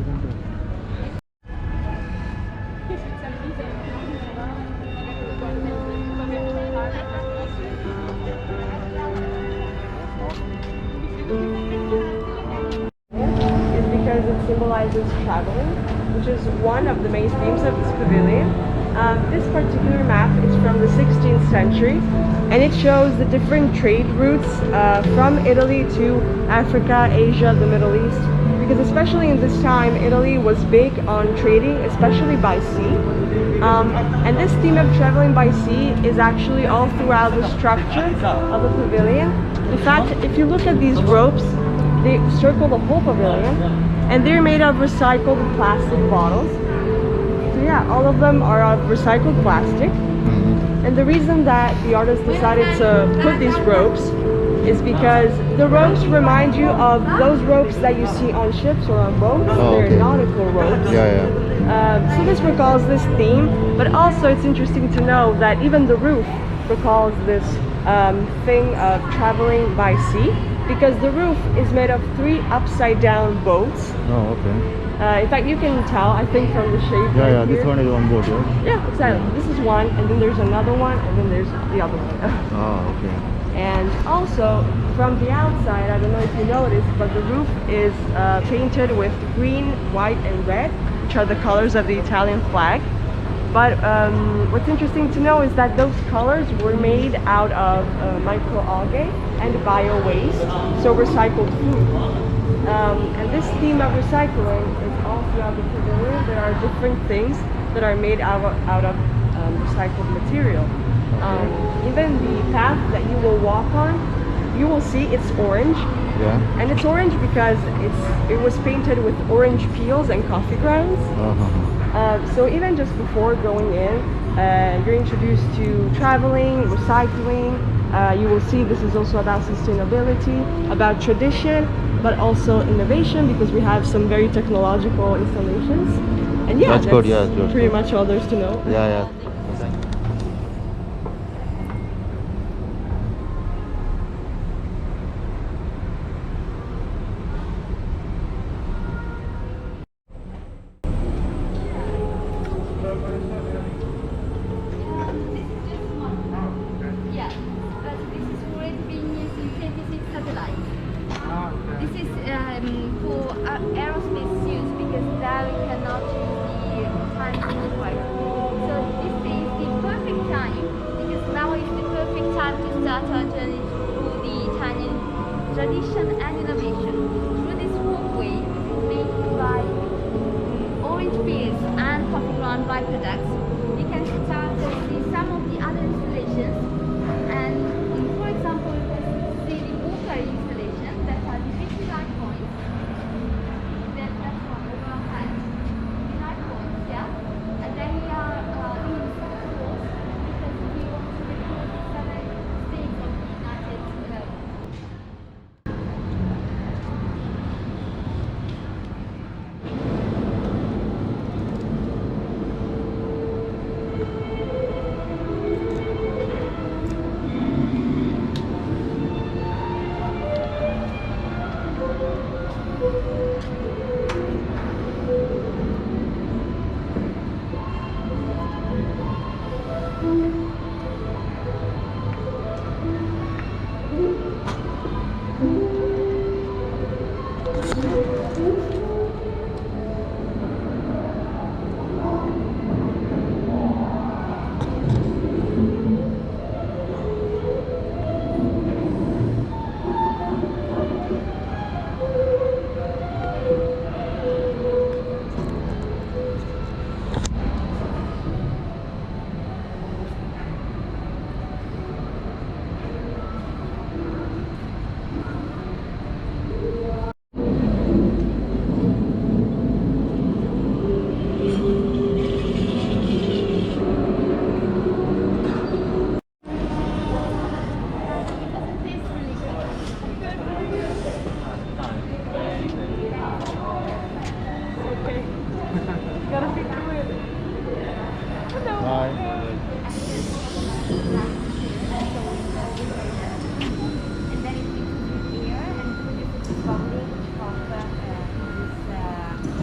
Is because it symbolizes traveling, which is one of the main themes of this pavilion. This particular map is from the 16th century, and it shows the different trade routes from Italy to Africa, Asia, the Middle East. Because especially in this time, Italy was big on trading, especially by sea. And this theme of traveling by sea is actually all throughout the structure of the pavilion. In fact, if you look at these ropes, they circle the whole pavilion, and they're made of recycled plastic bottles. So yeah, all of them are of recycled plastic. And the reason that the artist decided to put these ropes is because the ropes remind you of those ropes that you see on ships or on boats. They're nautical ropes. So this recalls this theme, but also it's interesting to know that even the roof recalls this thing of traveling by sea, because the roof is made of 3 upside down boats. Oh, okay. In fact, you can tell, I think, from the shape. Yeah, right this here. one is on board, right? Yeah, exactly. This is one, and then there's another one, and then there's the other one. Oh, okay. And also, from the outside, I don't know if you noticed, but the roof is painted with green, white, and red, which are the colors of the Italian flag. But what's interesting to know is that those colors were made out of microalgae and bio-waste, so recycled food. And this theme of recycling is all throughout the pavilion. There are different things that are made out of recycled material. Even the path that you will walk on, you will see it's orange. Yeah. And it's orange because it was painted with orange peels and coffee grounds. So even just before going in, you're introduced to traveling, recycling. You will see this is also about sustainability, about tradition, but also innovation, because we have some very technological installations. And yeah, that's good. Yeah, that's pretty good. much all there's to know. Yeah. For aerospace use, because there we cannot use the time required. So this is the perfect time, because now is the perfect time to start our journey through the Italian tradition and innovation. Through this walkway made by orange peels and coffee ground byproducts, we can start to see some of the other installations. And for example, we can see the water installation that has 50 light points.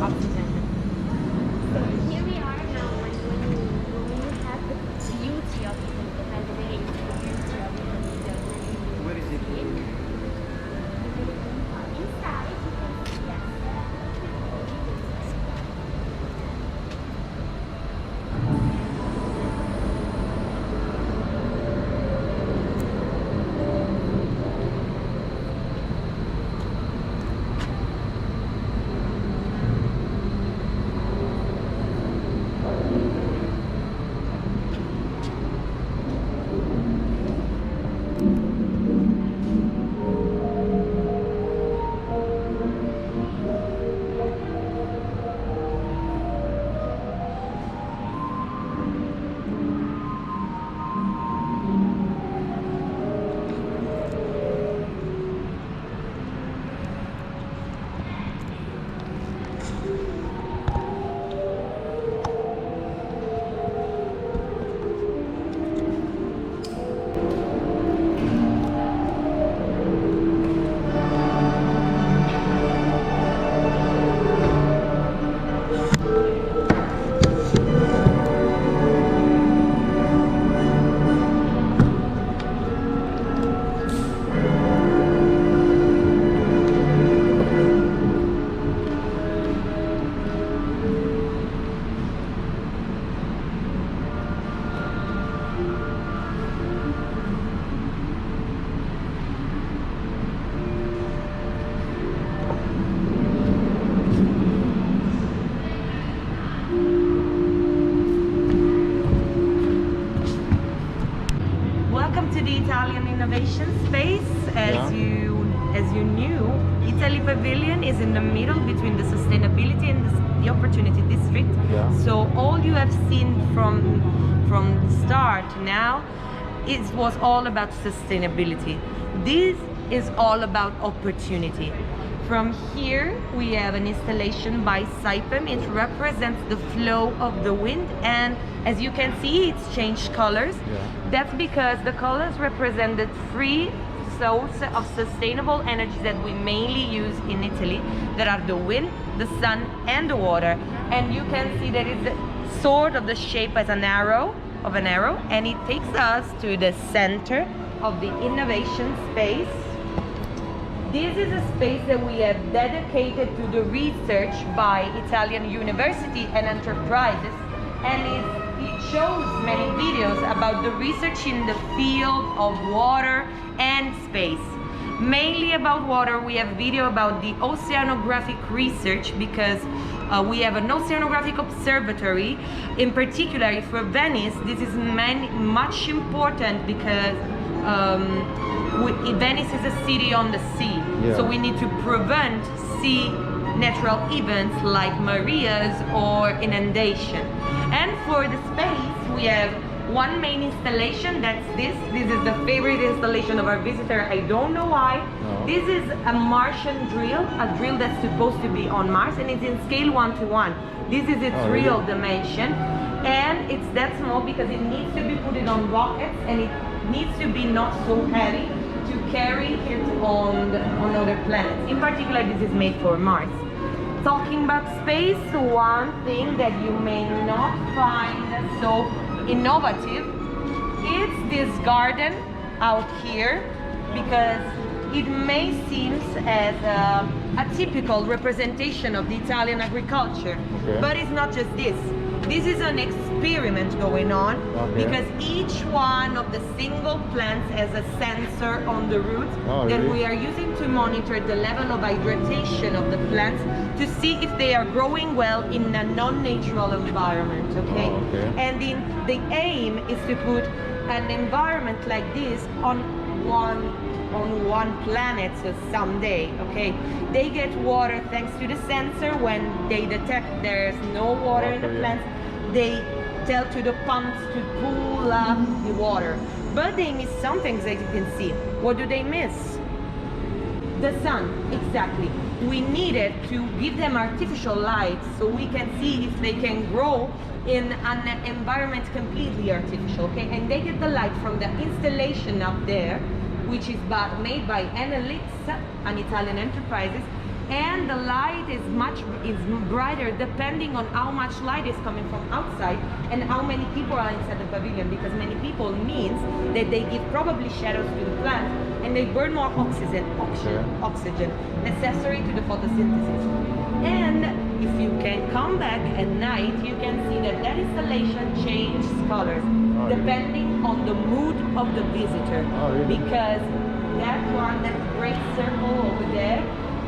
oxygen. So here we are now when you have the beauty of Italy, the by the way, the beauty of Italy. Where is it? Inside you can see, yes. Welcome to the Italian Innovation Space. As you knew, Italy Pavilion is in the middle between the sustainability and the opportunity district. Yeah. So all you have seen from the start to now was all about sustainability. This is all about opportunity. From here we have an installation by Saipem. It represents the flow of the wind, and as you can see, it's changed colors. Yeah. That's because the colors represent the three sources of sustainable energy that we mainly use in Italy, that are the wind, the sun, and the water. And you can see that it's sort of the shape as an arrow, and it takes us to the center of the innovation space. This is a space that we have dedicated to the research by Italian university and enterprises, and it shows many videos about the research in the field of water and space. Mainly about water, we have video about the oceanographic research, because we have an oceanographic observatory. In particular for Venice, this is much important because Venice is a city on the sea, Yeah. so we need to prevent sea natural events like Marias or inundation. And for the space, we have one main installation, that's this. This is the favorite installation of our visitor. I don't know why. No. This is a Martian drill, a drill that's supposed to be on Mars, and it's in scale 1:1. This is its Oh, really? real dimension, and it's that small because it needs to be put it on rockets, and it needs to be not so heavy to carry it on other planets. In particular, this is made for Mars. Talking about space, one thing that you may not find so innovative is this garden out here, because it may seem as a typical representation of the Italian agriculture, Okay. but it's not just this. This is an experiment going on, Okay. because each one of the single plants has a sensor on the roots Oh, that really? we are using to monitor the level of hydration of the plants to see if they are growing well in a non-natural environment, okay? Oh, okay. And the aim is to put an environment like this on one planet someday, okay? They get water thanks to the sensor. When they detect there's no water in the Okay, yeah. plants, they tell to the pumps to pull up the water. But they miss some things, as you can see. What do they miss? The sun, exactly. We needed to give them artificial light so we can see if they can grow in an environment completely artificial, okay? And they get the light from the installation up there, which is made by Enelix, an Italian enterprise, and the light is brighter depending on how much light is coming from outside and how many people are inside the pavilion, because many people means that they give probably shadows to the plant and they burn more oxygen necessary to the photosynthesis. And if you can come back at night, you can see that installation changes colors depending on the mood of the visitor. Oh, really? Because that gray circle over there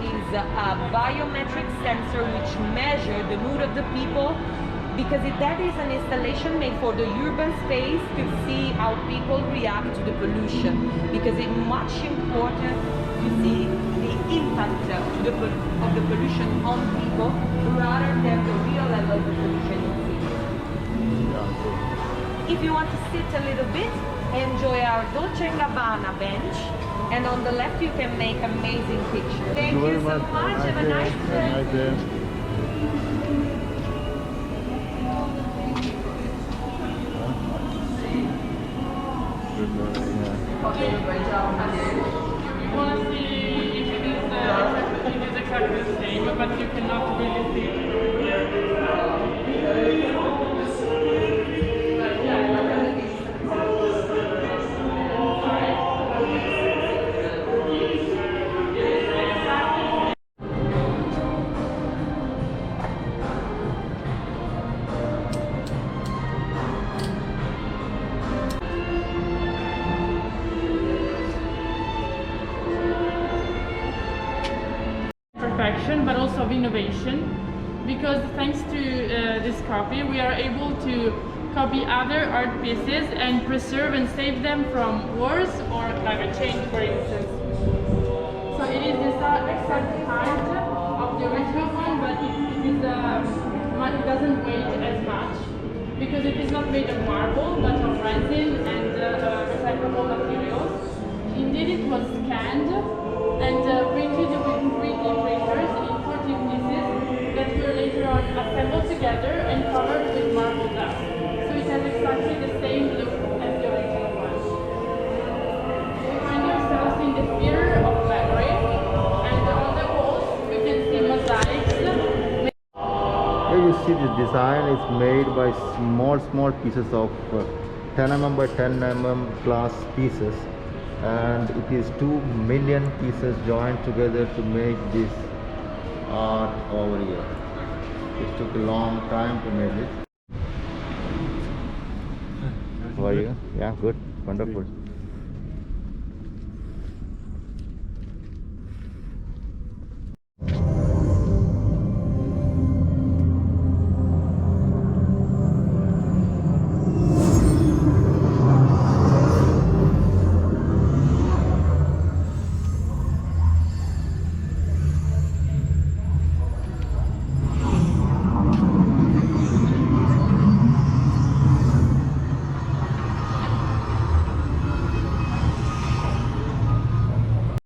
is a biometric sensor which measures the mood of the people, because that is an installation made for the urban space to see how people react to the pollution, because it's much important to see the impact of the pollution on people rather than the real level of the pollution in cities. If you want to sit a little bit, enjoy our Dolce & Gabbana bench, and on the left you can make amazing pictures. Thank you so much. Have a nice day. Great job. You want to see if it is exactly the same, but you cannot really see it. Perfection, but also of innovation, because thanks to this copy we are able to copy other art pieces and preserve and save them from wars or climate change, for instance. So it is this exact height of the original one, but it doesn't weigh as much because it is not made of marble but of resin and recyclable materials. Indeed, it was scanned and printed with 3D printers in 14 pieces that were later on assembled together and covered with marble dust. So it has exactly the same look as the original one. We find ourselves in the theater of memory, and on the walls we can see mosaics. Here you see the design is made by small pieces of 10 mm by 10 mm glass pieces, and it is 2 million pieces joined together to make this art over here. It took a long time to make it. How are you? Yeah, good, wonderful.